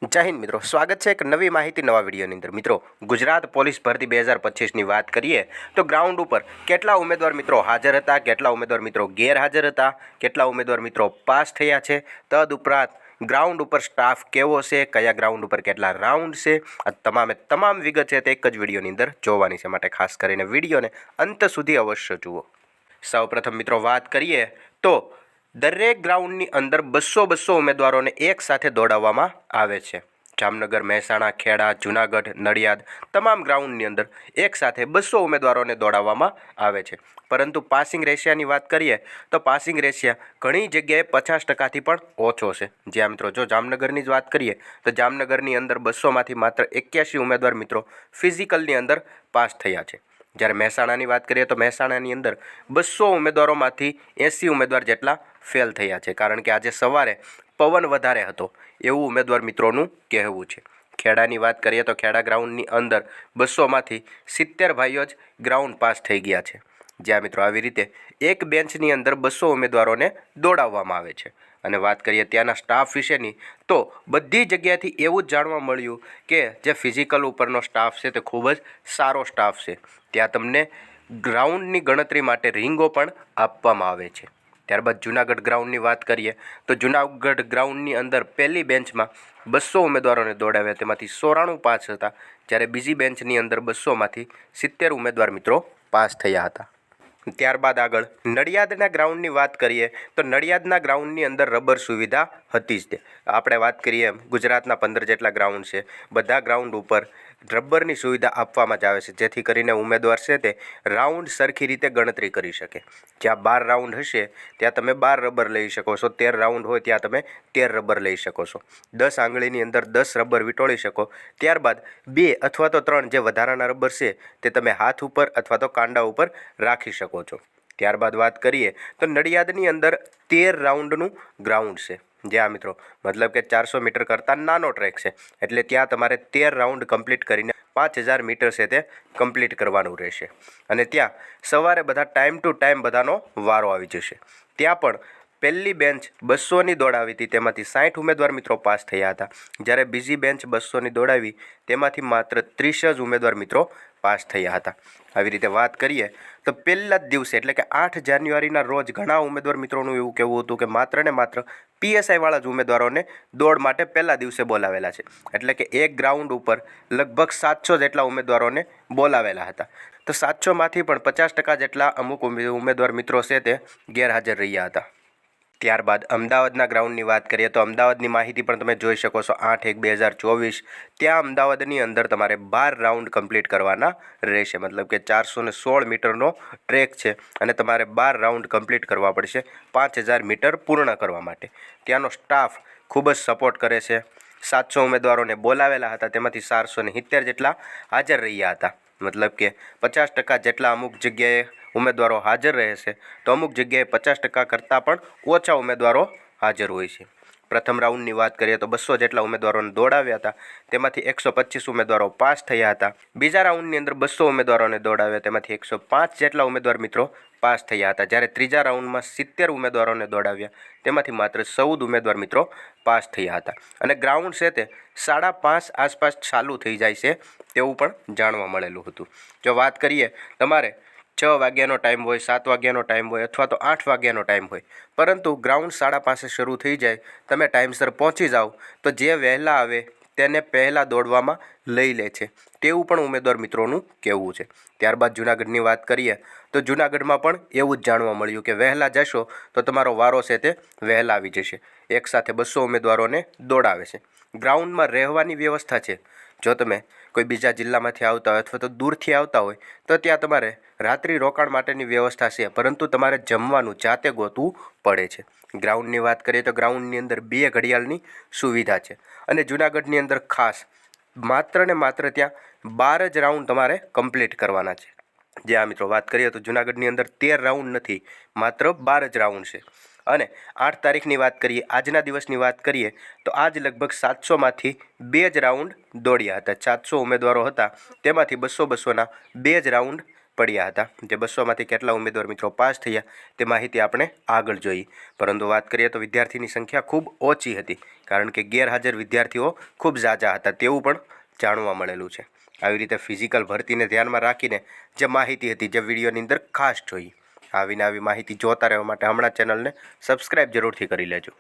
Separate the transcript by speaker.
Speaker 1: જય હિન્દ મિત્રો, સ્વાગત છે એક નવી માહિતી નવા વિડીયોની અંદર। મિત્રો, ગુજરાત પોલીસ ભરતી 2025ની વાત કરીએ તો ગ્રાઉન્ડ ઉપર કેટલા ઉમેદવાર મિત્રો હાજર હતા, કેટલા ઉમેદવાર મિત્રો ગેરહાજર હતા, કેટલા ઉમેદવાર મિત્રો પાસ થયા છે, તદુપરાંત ગ્રાઉન્ડ ઉપર સ્ટાફ કેવો છે, કયા ગ્રાઉન્ડ ઉપર કેટલા રાઉન્ડ છે, આ તમામ વિગત છે તે એક જ વિડીયોની અંદર જોવાની છે, માટે ખાસ કરીને વિડીયોને અંત સુધી અવશ્ય જુઓ। સૌપ્રથમ મિત્રો વાત કરીએ તો દરેક ગ્રાઉન્ડની અંદર 200 ઉમેદવારોને એક સાથે દોડાવવામાં આવે છે। જામનગર, મહેસાણા, ખેડા, જૂનાગઢ, નડિયાદ તમામ ગ્રાઉન્ડની અંદર એક સાથે 200 ઉમેદવારોને દોડાવવામાં આવે છે। પરંતુ પાસિંગ રેશિયાની વાત કરીએ તો પાસિંગ રેશિયા ઘણી જગ્યાએ 50%થી પણ ઓછો છે। જ્યાં મિત્રો જો જામનગરની જ વાત કરીએ તો જામનગરની અંદર 200માંથી માત્ર 81 ઉમેદવાર મિત્રો ફિઝિકલની અંદર પાસ થયા છે। જ્યારે મહેસાણાની વાત કરીએ તો મહેસાણાની અંદર 200 ઉમેદવારોમાંથી 80 ઉમેદવાર જેટલા ફેલ થયા છે, કારણ કે આજે સવારે પવન વધારે હતો એવું ઉમેદવાર મિત્રોનું કહેવું છે। ખેડાની વાત કરીએ તો ખેડા ગ્રાઉન્ડની અંદર 200માંથી 70 ભાઈઓ જ ગ્રાઉન્ડ પાસ થઈ ગયા છે। જ્યાં મિત્રો આવી રીતે એક બેન્ચની અંદર 200 ઉમેદવારોને દોડાવવામાં આવે છે। અને વાત કરીએ ત્યાંના સ્ટાફ વિશેની તો બધી જગ્યાએથી એવું જ જાણવા મળ્યું કે જે ફિઝિકલ ઉપરનો સ્ટાફ છે તે ખૂબ જ સારો સ્ટાફ છે। ત્યાં તમને ગ્રાઉન્ડની ગણતરી માટે રીંગો પણ આપવામાં આવે છે। ત્યારબાદ જૂનાગઢ ગ્રાઉન્ડની વાત કરીએ તો જૂનાગઢ ગ્રાઉન્ડની અંદર પહેલી બેન્ચમાં 200 ઉમેદવારોને દોડાવ્યા, તેમાંથી 94 પાસ હતા, જ્યારે બીજી બેન્ચની અંદર 200માંથી 70 ઉમેદવાર મિત્રો પાસ થયા હતા। ત્યારબાદ આગળ નડિયાદના ગ્રાઉન્ડની વાત કરીએ તો નડિયાદના ગ્રાઉન્ડની અંદર રબર સુવિધા હતી જ તે। આપણે વાત કરીએ એમ ગુજરાતના 15 જેટલા ગ્રાઉન્ડ છે, બધા ગ્રાઉન્ડ ઉપર રબરની સુવિધા આપવામાં જ આવે છે, જેથી કરીને ઉમેદવાર છે તે રાઉન્ડ સરખી રીતે ગણતરી કરી શકે। જ્યાં 12 રાઉન્ડ હશે ત્યાં તમે 12 રબર લઈ શકો છો, 13 રાઉન્ડ હોય ત્યાં તમે 13 રબર લઈ શકો છો, 10 આંગળીની અંદર 10 રબર વીંટોળી શકો। ત્યારબાદ 2 અથવા તો 3 જે વધારાના રબર છે તે તમે હાથ ઉપર અથવા તો કાંડા ઉપર રાખી શકો છો। ત્યારબાદ વાત કરીએ તો નડિયાદની અંદર 13 રાઉન્ડનું ગ્રાઉન્ડ છે, જ્યાં મિત્રો મતલબ કે 400 મીટર કરતાં નાનો ટ્રેક છે, એટલે ત્યાં તમારે 13 રાઉન્ડ કમ્પ્લીટ કરીને 5000 મીટર છે તે કમ્પ્લીટ કરવાનું રહેશે। અને ત્યાં સવારે બધા ટાઈમ ટુ ટાઈમ બધાનો વારો આવી જશે। ત્યાં પણ પહેલી બેન્ચ 200ની દોડાવી હતી, તેમાંથી 60 ઉમેદવાર મિત્રો પાસ થયા હતા, જ્યારે બીજી બેન્ચ 200ની દોડાવી તેમાંથી માત્ર 30 જ ઉમેદવાર મિત્રો પાસ થયા હતા। આવી રીતે વાત કરીએ તો પહેલા જ દિવસે એટલે કે 8 જાન્યુઆરીના રોજ ઘણા ઉમેદવાર મિત્રોનું એવું કહેવું હતું કે માત્ર ને માત્ર પીએસઆઈવાળા જ ઉમેદવારોને દોડ માટે પહેલા દિવસે બોલાવેલા છે, એટલે કે એક ગ્રાઉન્ડ ઉપર લગભગ 700 જેટલા ઉમેદવારોને બોલાવેલા હતા। તો 700માંથી પણ 50% જેટલા અમુક ઉમેદવાર મિત્રો છે તે ગેરહાજર રહ્યા હતા। ત્યારબાદ અમદાવાદના ગ્રાઉન્ડની વાત કરીએ તો અમદાવાદની માહિતી પણ તમે જોઈ શકો છો। 8/1/2024 ત્યાં અમદાવાદની અંદર તમારે 12 રાઉન્ડ કમ્પ્લીટ કરવાના રહેશે, મતલબ કે 416 મીટરનો ટ્રેક છે અને તમારે 12 રાઉન્ડ કમ્પ્લીટ કરવા પડશે 5000 મીટર પૂર્ણ કરવા માટે। ત્યાંનો સ્ટાફ ખૂબ જ સપોર્ટ કરે છે। 700 ઉમેદવારોને બોલાવેલા હતા, તેમાંથી 470 જેટલા હાજર રહ્યા હતા, મતલબ કે 50% જેટલા અમુક જગ્યાએ ઉમેદવારો હાજર રહે છે, તો અમુક જગ્યાએ 50% કરતાં પણ ઓછા ઉમેદવારો હાજર હોય છે। પ્રથમ રાઉન્ડની વાત કરીએ તો 200 જેટલા ઉમેદવારોને દોડાવ્યા હતા, તેમાંથી 125 ઉમેદવારો પાસ થયા હતા। બીજા રાઉન્ડની અંદર 200 ઉમેદવારોને દોડાવ્યા, તેમાંથી 105 જેટલા ઉમેદવાર મિત્રો પાસ થયા હતા, જ્યારે ત્રીજા રાઉન્ડમાં 70 ઉમેદવારોને દોડાવ્યા, તેમાંથી માત્ર 14 ઉમેદવાર મિત્રો પાસ થયા હતા। અને ગ્રાઉન્ડ છે તે 5:30 આસપાસ ચાલુ થઈ જાય છે તેવું પણ જાણવા મળેલું હતું। જો વાત કરીએ તમારે 6 વાગ્યાનો ટાઈમ હોય, 7 વાગ્યાનો ટાઈમ હોય અથવા તો 8 વાગ્યાનો ટાઈમ હોય, પરંતુ ગ્રાઉન્ડ 5:30 શરૂ થઈ જાય, તમે ટાઈમસર પહોંચી જાઓ તો જે વહેલા આવે તેને પહેલાં દોડવામાં લઈ લે છે તેવું પણ ઉમેદવાર મિત્રોનું કહેવું છે। ત્યારબાદ જૂનાગઢની વાત કરીએ તો જૂનાગઢમાં પણ એવું જ જાણવા મળ્યું કે વહેલા જશો તો તમારો વારો છે તે વહેલા આવી જશે। એકસાથે 200 ઉમેદવારોને દોડાવે છે। ગ્રાઉન્ડમાં રહેવાની વ્યવસ્થા છે, જો તમે કોઈ બીજા જિલ્લામાંથી આવતા હોય અથવા તો દૂરથી આવતા હોય તો ત્યાં તમારે રાત્રિ રોકાણ માટેની વ્યવસ્થા છે, પરંતુ તમારે જમવાનું જાતે ગોતવું પડે છે। ગ્રાઉન્ડની વાત કરીએ તો ગ્રાઉન્ડની અંદર 2 ઘડિયાળની સુવિધા છે, અને જૂનાગઢની અંદર ખાસ માત્ર ને માત્ર ત્યાં 12 જ રાઉન્ડ તમારે કમ્પ્લીટ કરવાના છે। જ્યાં મિત્રો વાત કરીએ તો જૂનાગઢની અંદર 13 રાઉન્ડ નથી, માત્ર 12 જ રાઉન્ડ છે। અને 8 તારીખની વાત કરીએ, આજના દિવસની વાત કરીએ તો આજ લગભગ 700માંથી 2 જ રાઉન્ડ દોડ્યા હતા। 700 ઉમેદવારો હતા, તેમાંથી 200-200ના 2 જ રાઉન્ડ પડ્યા હતા, જે 200માંથી કેટલા ઉમેદવાર મિત્રો પાસ થયા તે માહિતી આપણે આગળ જોઈ. પરંતુ વાત કરીએ તો વિદ્યાર્થીની સંખ્યા ખૂબ ઓછી હતી, કારણ કે ગેરહાજર વિદ્યાર્થીઓ ખૂબ ઝાઝા હતા તેવું પણ જાણવા મળેલું છે. આવી રીતે ફિઝિકલ ભરતીને ધ્યાનમાં રાખીને જે માહિતી હતી જે વિડીયોની અંદર ખાસ જોઈ. આવીને આવી માહિતી જોતા રહેવા માટે હમણાં ચેનલને સબસ્ક્રાઈબ જરૂરથી કરી લેજો.